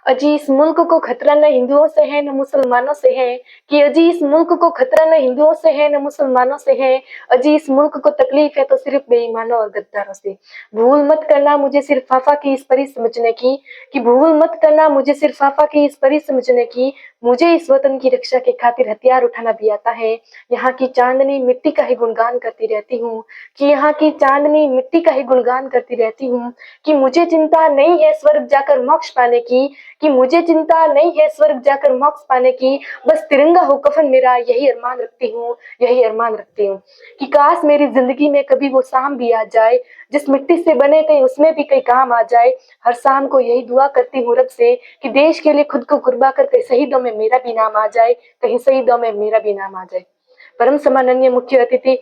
अजी इस मुल्क को खतरा न हिंदुओं से है न मुसलमानों से है। कि अजी इस मुल्क को खतरा न हिंदुओं से है न मुसलमानों से है। अजी इस मुल्क को तकलीफ है तो सिर्फ बेईमानों और गद्दारों से। भूल मत करना मुझे सिर्फ फाफा की इस परी समझने की। कि भूल मत करना मुझे सिर्फ फाफा की इस परी समझने की। मुझे इस वतन की रक्षा के खातिर हथियार उठाना भी आता है। यहाँ की चांदनी मिट्टी का ही गुणगान करती रहती हूँ। कि यहाँ की चांदनी मिट्टी का ही गुणगान करती रहती हूँ। कि मुझे चिंता नहीं है स्वर्ग जाकर मोक्ष पाने की। कि मुझे चिंता नहीं है स्वर्ग जाकर मोक्ष पाने की। बस तिरंगा हो कफन मेरा यही अरमान रखती हूँ, यही अरमान रखती हूँ। कि काश मेरी जिंदगी में कभी वो शाम भी आ जाए जिस मिट्टी से बने कहीं उसमें भी कहीं काम आ जाए। हर शाम को यही दुआ करती हूँ रब से कि देश के लिए खुद को कुर्बा कर कहीं शहीदों में मेरा भी नाम आ जाए, कहीं शहीदों में मेरा भी नाम आ जाए। परम सम्माननीय मुख्य अतिथि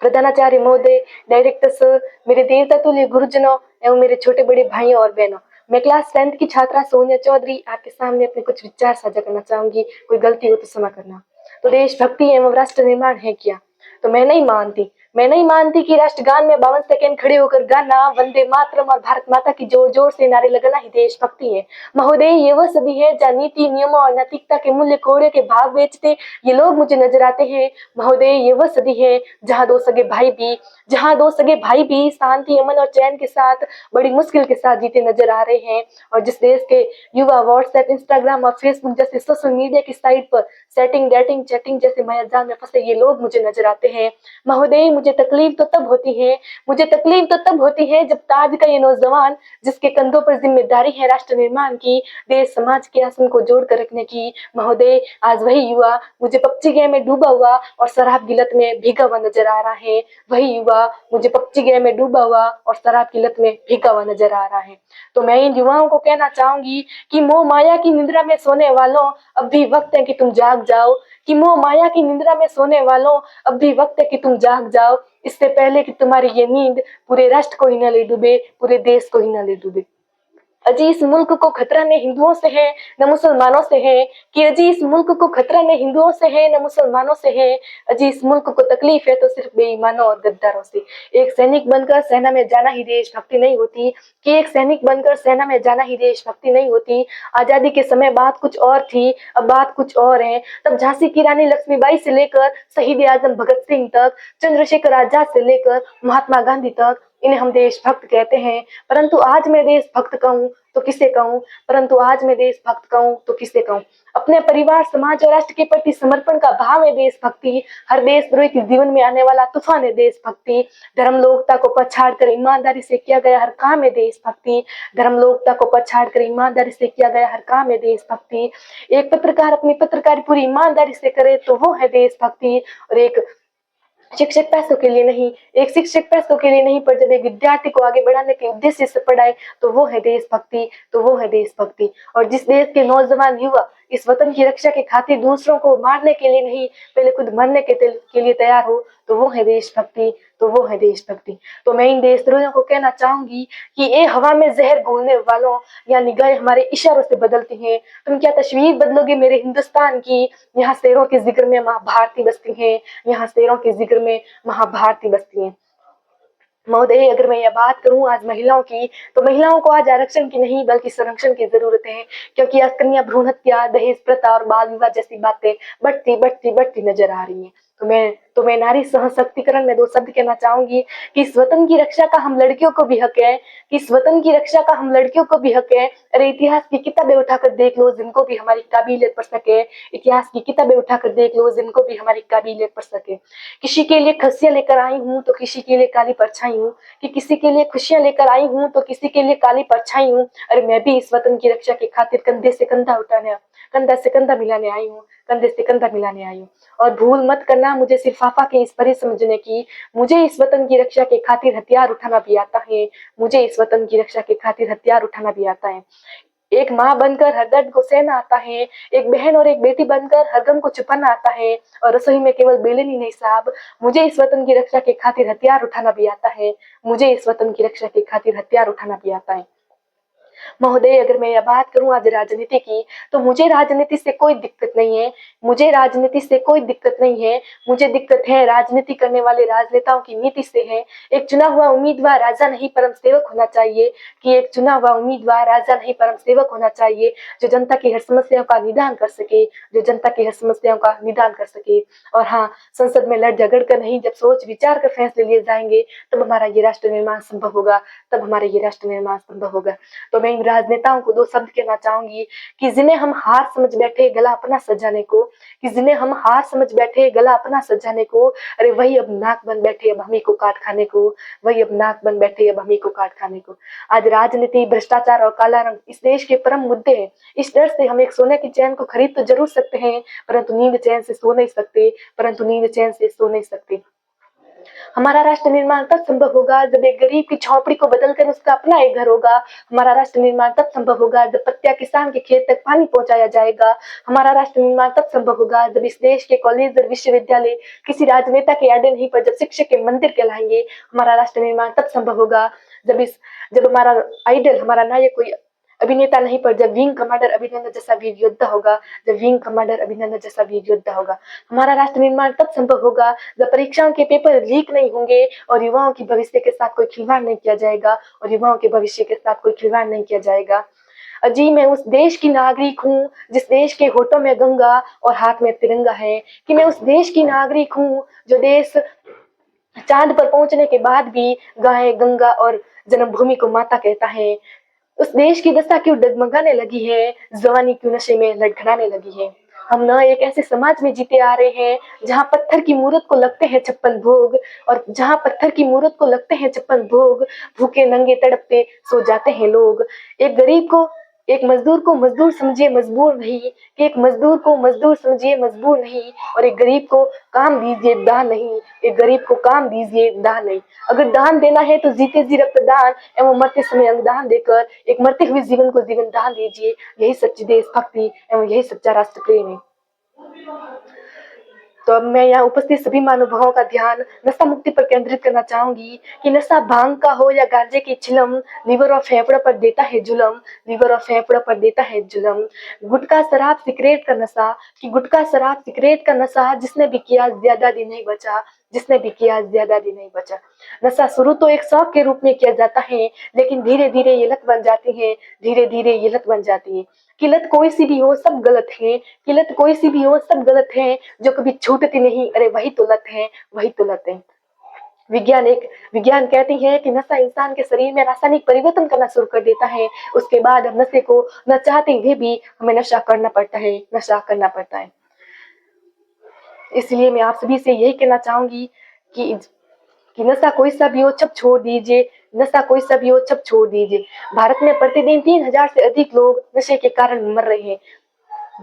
प्रधानाचार्य महोदय, डायरेक्टर सर, मेरे देवता तुल्य गुरुजनों एवं मेरे छोटे बड़े भाइयों और बहनों, मैं क्लास 10th की छात्रा सोनिया चौधरी आपके सामने अपने कुछ विचार साझा करना चाहूंगी। कोई गलती हो तो क्षमा करना। तो देशभक्ति एवं राष्ट्र निर्माण है क्या? तो मैं नहीं मानती कि राष्ट्रगान में 52 सेकेंड खड़े होकर गाना वंदे मातरम और भारत माता की जोर जोर से नारे लगाना ही देशभक्ति है। महोदय, ये वह सदी है जहाँ नीति नियमों और नैतिकता के मूल्य कोड़े के भाव बेचते ये लोग मुझे नजर आते हैं। महोदय, ये वह सदी है जहाँ दो सगे भाई भी शांति अमन और चैन के साथ बड़ी मुश्किल के साथ जीते नजर आ रहे हैं। और जिस देश के युवा व्हाट्सएप, इंस्टाग्राम और फेसबुक जैसे सोशल मीडिया की साइट पर सेटिंग, डेटिंग, चैटिंग जैसे मायाजाल में फंसे ये लोग मुझे नजर आते हैं। महोदय, मुझे तकलीफ तो तब होती है जब ताज का ये नौजवान जिसके कंधों पर जिम्मेदारी है राष्ट्र निर्माण की, देश समाज के आसन को जोड़ कर रखने की। महोदय, आज वही युवा मुझे पबजी गेम में डूबा हुआ और शराब की लत में भीगा हुआ नजर आ रहा है। वही युवा मुझे पबजी गेम में डूबा हुआ और शराब की लत में भीगा हुआ नजर आ रहा है। तो मैं इन युवाओं को कहना चाहूंगी कि मोह माया की निद्रा में सोने वालों, अब भी वक्त है कि तुम जाग जाओ। कि मोह माया की निद्रा में सोने वालों, अब भी वक्त है कि तुम जाग जाओ, इससे पहले कि तुम्हारी ये नींद पूरे राष्ट्र को ही न ले डूबे, पूरे देश को ही न ले डूबे। अजी इस मुल्क को खतरा न हिंदुओं से है न मुसलमानों से है। कि अजी इस मुल्क को खतरा न हिंदुओं से है न मुसलमानों से है। अजी इस मुल्क को तकलीफ है तो सिर्फ बेईमानों और गद्दारों से। एक सैनिक बनकर सेना में जाना ही देशभक्ति नहीं होती। कि एक सैनिक बनकर सेना में जाना ही देशभक्ति नहीं होती। आजादी के समय बात कुछ और थी, अब बात कुछ और है। तब झांसी की रानी लक्ष्मीबाई से लेकर शहीद आजम भगत सिंह तक, चंद्रशेखर आजाद से लेकर महात्मा गांधी तक, इन्हें हम देशभक्त कहते हैं। परंतु आज मैं देशभक्त कहूँ तो किसे कहूँ? अपने परिवार, समाज और राष्ट्र के प्रति समर्पण का भाव है देशभक्ति। हर देशद्रोही के जीवन में आने वाला तूफान है देशभक्ति। धर्म लोकता को पछाड़ कर ईमानदारी से किया गया हर काम है देशभक्ति। एक पत्रकार अपनी पत्रकारी पूरी ईमानदारी से करे तो वो है देशभक्ति। और एक शिक्षक पैसों के लिए नहीं पर जब एक विद्यार्थी को आगे बढ़ाने के उद्देश्य से पढ़ाए तो वो है देशभक्ति। और जिस देश के नौजवान युवा इस वतन की रक्षा के खातिर दूसरों को मारने के लिए नहीं, पहले खुद मरने के लिए तैयार हो तो वो है देशभक्ति। तो मैं इन देशद्रोहियों को कहना चाहूंगी कि ए हवा में जहर घोलने वालों, या निगाहें हमारे इशारों से बदलती हैं, तुम क्या तस्वीर बदलोगे मेरे हिंदुस्तान की? यहाँ शेरों के जिक्र में महाभारती बसती हैं। महोदय, अगर मैं यह बात करूं आज महिलाओं की, तो महिलाओं को आज आरक्षण की नहीं बल्कि संरक्षण की जरूरत है। क्योंकि आज कन्या भ्रूण हत्या, दहेज प्रथा और बाल विवाह जैसी बातें बढ़ती नजर आ रही हैं। तो मैं नारी सशक्तिकरण में 2 शब्द कहना चाहूंगी कि इस वतन की रक्षा का हम लड़कियों को भी हक है। अरे इतिहास की किताबें उठाकर देख लो जिनको भी हमारी काबिलियत पढ़ सके। किसी के लिए खुशियां लेकर आई हूँ तो किसी के लिए काली परछाई हूँ। अरे मैं भी इस वतन की रक्षा के खातिर कंधे से कंधा मिलाने आई हूँ। और भूल मत करना मुझे सिर्फ फाफा के इस परी समझने की। मुझे इस वतन की रक्षा के खातिर हथियार उठाना भी आता है। एक माँ बनकर हर दर्द को सहना आता है। एक बहन और एक बेटी बनकर हर गम को छुपाना आता है। और रसोई में केवल बेलन ही नहीं साहब, मुझे इस वतन की रक्षा के खातिर हथियार उठाना भी आता है। महोदय, अगर मैं यह बात करूं आज राजनीति की, तो मुझे राजनीति से कोई दिक्कत नहीं है। मुझे राजनीति से कोई दिक्कत नहीं है। मुझे दिक्कत है राजनीति करने वाले राजनेताओं की नीति से है। एक चुना हुआ उम्मीदवार राजा नहीं परम सेवक होना चाहिए, कि एक चुना हुआ उम्मीदवार राजा नहीं परम सेवक होना चाहिए, जो जनता की हर समस्याओं का निदान कर सके, जो जनता की हर समस्याओं का निदान कर सके। और हाँ, संसद में लड़ झगड़ कर नहीं, जब सोच विचार कर फैसले लिए जाएंगे, तब हमारा ये राष्ट्र निर्माण संभव होगा, तब हमारा ये राष्ट्र निर्माण संभव होगा। तो मैं इन राजनेताओं को 2 शब्द कहना चाहूंगी कि जिन्हें हम हार समझ बैठे गला अपना सजाने को, कि जिन्हें हम हार समझ बैठे गला अपना सजाने को, अरे वही अब नाक बन बैठे अब हमी को काट खाने को, वही अब नाक बन बैठे अब हमी को काट खाने को। आज राजनीति, भ्रष्टाचार और काला रंग इस देश के परम मुद्दे हैं। इस डर से हम एक सोने की चैन को खरीद तो जरूर सकते हैं, परंतु नींद चैन से सो नहीं सकते, परंतु नींद चैन से सो नहीं सकते। हमारा राष्ट्र निर्माण तब संभव होगा जब एक गरीब की झोपड़ी को बदलकर उसका अपना एक घर होगा। हमारा राष्ट्र निर्माण तब संभव होगा जब पत्या किसान के खेत तक पानी पहुंचाया जाएगा। हमारा राष्ट्र निर्माण तब संभव होगा जब इस देश के कॉलेज और विश्वविद्यालय किसी राजनेता के आड़े नहीं पर जब शिक्षक के मंदिर कहलाएंगे। हमारा राष्ट्र निर्माण तब संभव होगा जब हमारा आइडल, हमारा नायक कोई अभिनेता नहीं पर जब विंग कमांडर अभिनंदन जैसा वीर योद्धा होगा, जब विंग कमांडर अभिनंदन जैसा वीर योद्धा होगा। हमारा राष्ट्र निर्माण तब संभव होगा जब परीक्षाओं के पेपर लीक नहीं होंगे और युवाओं की भविष्य के साथ कोई खिलवाड़ नहीं किया जाएगा, और युवाओं के भविष्य के साथ कोई खिलवाड़ नहीं किया जाएगा। अजी मैं उस देश की नागरिक हूँ जिस देश के होठों में गंगा और हाथ में तिरंगा है, कि मैं उस देश की नागरिक हूँ जो देश चांद पर पहुंचने के बाद भी गाय गंगा और जन्मभूमि को माता कहता है। उस देश की दशा क्यों डगमगाने लगी है, जवानी क्यों नशे में लड़खड़ाने लगी है। हम ना एक ऐसे समाज में जीते आ रहे हैं जहां पत्थर की मूरत को लगते हैं 56 भोग, और जहां पत्थर की मूरत को लगते हैं 56 भोग, भूखे नंगे तड़पते सो जाते हैं लोग। एक गरीब को, एक मजदूर को मजदूर समझिए मजबूर नहीं, कि एक मजदूर को मजदूर समझिए मजबूर नहीं, और एक गरीब को काम दीजिए दान नहीं, एक गरीब को काम दीजिए दान नहीं। अगर दान देना है तो जीते जी रक्तदान एवं मरते समय अंगदान देकर एक मरते हुए जीवन को जीवन दान दीजिए। यही सच्ची देशभक्ति एवं यही सच्चा राष्ट्र प्रेम है। तो अब मैं यहाँ उपस्थित सभी महानुभावों का ध्यान नशा मुक्ति पर केंद्रित करना चाहूंगी, कि नशा भांग का हो या गांजे की चिलम, लीवर और फेफड़ों पर देता है जुलम, लीवर और फेफड़ों पर देता है जुलम। गुटखा शराब सिगरेट का नशा, कि गुटखा शराब सिगरेट का नशा, जिसने भी किया ज्यादा दिन नहीं बचा, जिसने भी किया ज्यादा दिन नहीं बचा। नशा शुरू तो एक शौक के रूप में किया जाता है, लेकिन धीरे धीरे ये लत बन जाती है, धीरे धीरे ये लत बन जाती है। किलत कोई सी भी हो सब गलत है, किलत कोई सी भी हो सब गलत है, जो कभी छूटती नहीं, अरे वही तो लत है, वही तो लत है। विज्ञान कहती है कि नशा इंसान के शरीर में रासायनिक परिवर्तन करना शुरू कर देता है। उसके बाद हम नशे को न चाहते हुए भी हमें नशा करना पड़ता है, नशा करना पड़ता है। इसलिए मैं आप सभी से यही कहना चाहूंगी कि नशा कोई सा भी हो छप छोड़ दीजिए, नशा कोई सा भी हो छप छोड़ दीजिए। भारत में प्रतिदिन 3000 से अधिक लोग नशे के कारण मर रहे हैं।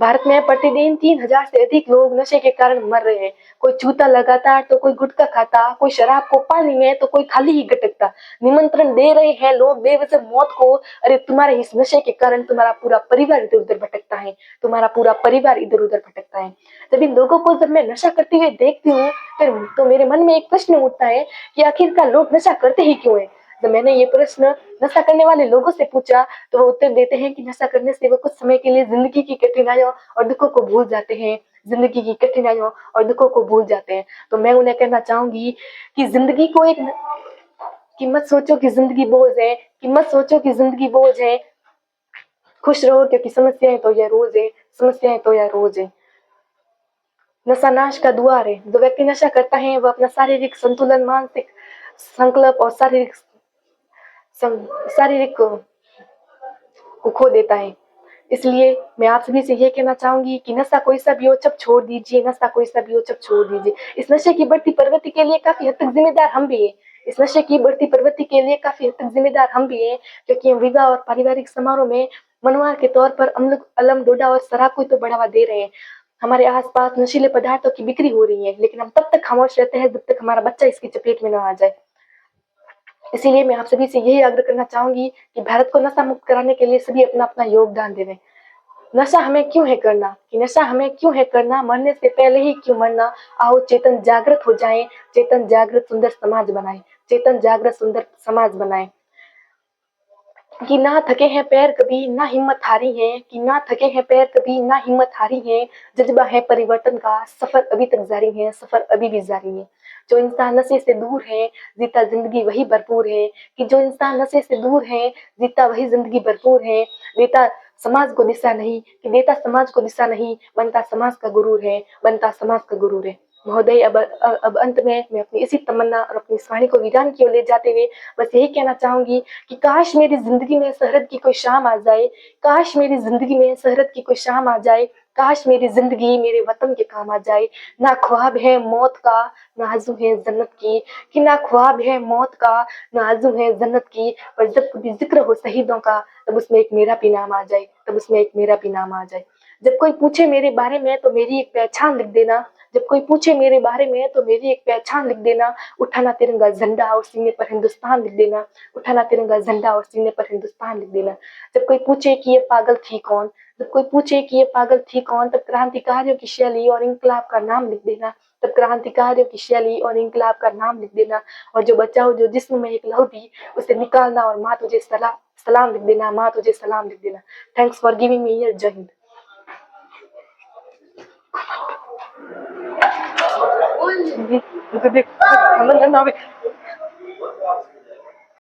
भारत में प्रतिदिन 3000 से अधिक लोग नशे के कारण मर रहे हैं। कोई चूता लगातार तो कोई गुटखा खाता, कोई शराब को पानी में तो कोई खाली ही गटकता। निमंत्रण दे रहे हैं लोग बेवजह मौत को, अरे तुम्हारे इस नशे के कारण तुम्हारा पूरा परिवार इधर उधर भटकता है, तुम्हारा पूरा परिवार इधर उधर भटकता है। जब इन लोगों को जब मैं नशा करते हुए देखती हूँ तो मेरे मन में एक प्रश्न उठता है कि आखिरकार लोग नशा करते ही क्यों है। जब मैंने ये प्रश्न नशा करने वाले लोगों से पूछा तो वो उत्तर देते हैं कि नशा करने से वो कुछ समय के लिए जिंदगी की कठिनाइयों और दुखों को भूल जाते हैं, जिंदगी की कठिनाइयों और दुखों को भूल जाते हैं। तो मैं उन्हें कहना चाहूंगी कि जिंदगी को एक, कि मत सोचो कि जिंदगी बोझ है, कि मत सोचो कि जिंदगी बोझ है, खुश रहो क्योंकि समस्याएं तो यह रोज है, समस्याएं तो यह रोज है। नशा नाश का द्वार है। जो व्यक्ति नशा करता है वह अपना शारीरिक संतुलन, मानसिक संकल्प और शारीरिक को खो देता है। इसलिए मैं आप सभी से ये कहना चाहूंगी कि नशा कोई सा भी हो छप छोड़ दीजिए, नशा कोई सा भी हो छप छोड़ दीजिए। इस नशे की बढ़ती प्रवृत्ति के लिए काफी हद तक जिम्मेदार हम भी हैं। इस नशे की बढ़ती प्रवृत्ति के लिए काफी हद तक जिम्मेदार हम भी हैं, क्योंकि हम विवाह और पारिवारिक समारोह में मनोहार के तौर पर अलम डोडा और शराब को तो बढ़ावा दे रहे हैं। हमारे आसपास नशीले पदार्थों की बिक्री हो रही है, लेकिन हम तब तक खामोश रहते हैं जब तक हमारा बच्चा इसकी चपेट में न आ जाए। इसीलिए मैं आप सभी से यही आग्रह करना चाहूंगी कि भारत को नशा मुक्त कराने के लिए सभी अपना अपना योगदान देवें। नशा हमें क्यों है करना, कि नशा हमें क्यों है करना, मरने से पहले ही क्यों मरना। आओ चेतन जागृत हो जाएं, चेतन जागृत सुंदर समाज बनाएं, चेतन जागृत सुंदर समाज बनाएं। कि ना थके हैं पैर कभी ना हिम्मत हारी है, कि ना थके हैं पैर कभी ना हिम्मत हारी है, जज्बा है परिवर्तन का सफर अभी तक जारी है, सफर अभी भी जारी है। जो इंसान नशे से दूर है जीता जिंदगी वही भरपूर है, कि जो इंसान नशे से दूर है जीता वही जिंदगी भरपूर है। देता समाज को दिशा नहीं, कि देता समाज को दिशा नहीं, बनता समाज का गुरूर है, बनता समाज का गुरूर है। महोदय, अब अंत में मैं अपनी इसी तमन्ना और अपनी इस वाणी को विराम की ओर ले जाते हुए बस यही कहना चाहूंगी कि काश मेरी जिंदगी में शहरत की कोई शाम आ जाए, काश मेरी जिंदगी में शहरत की कोई शाम आ जाए, काश मेरी जिंदगी मेरे वतन के काम आ जाए। ना ख्वाब है मौत का ना आरज़ू है जन्नत की, कि ना ख्वाब है मौत का ना आरज़ू है जन्नत की, पर जब कभी जिक्र हो शहीदों का तब उसमें एक मेरा भी नाम आ जाए, तब उसमें एक मेरा भी नाम आ जाए। जब कोई पूछे मेरे बारे में तो मेरी एक पहचान लिख देना, जब कोई पूछे मेरे बारे में तो मेरी एक पहचान लिख देना, उठाना तिरंगा झंडा और सीने पर हिंदुस्तान लिख देना, उठाना तिरंगा झंडा और सीने पर हिंदुस्तान लिख देना। जब कोई पूछे कि ये पागल थी कौन, जब कोई पूछे कि ये पागल थी कौन, तब क्रांतिकारियों की शैली और इंकलाब का नाम लिख देना, तब क्रांतिकारियों की शैली और इंकलाब का नाम लिख देना। और जो बचा हो जो जिस्म में एक लहू थी उसे निकालना और माँ तुझे सलाम लिख देना, माँ तुझे सलाम लिख देना। Thanks for giving me year. जय हिंद। देख, देख,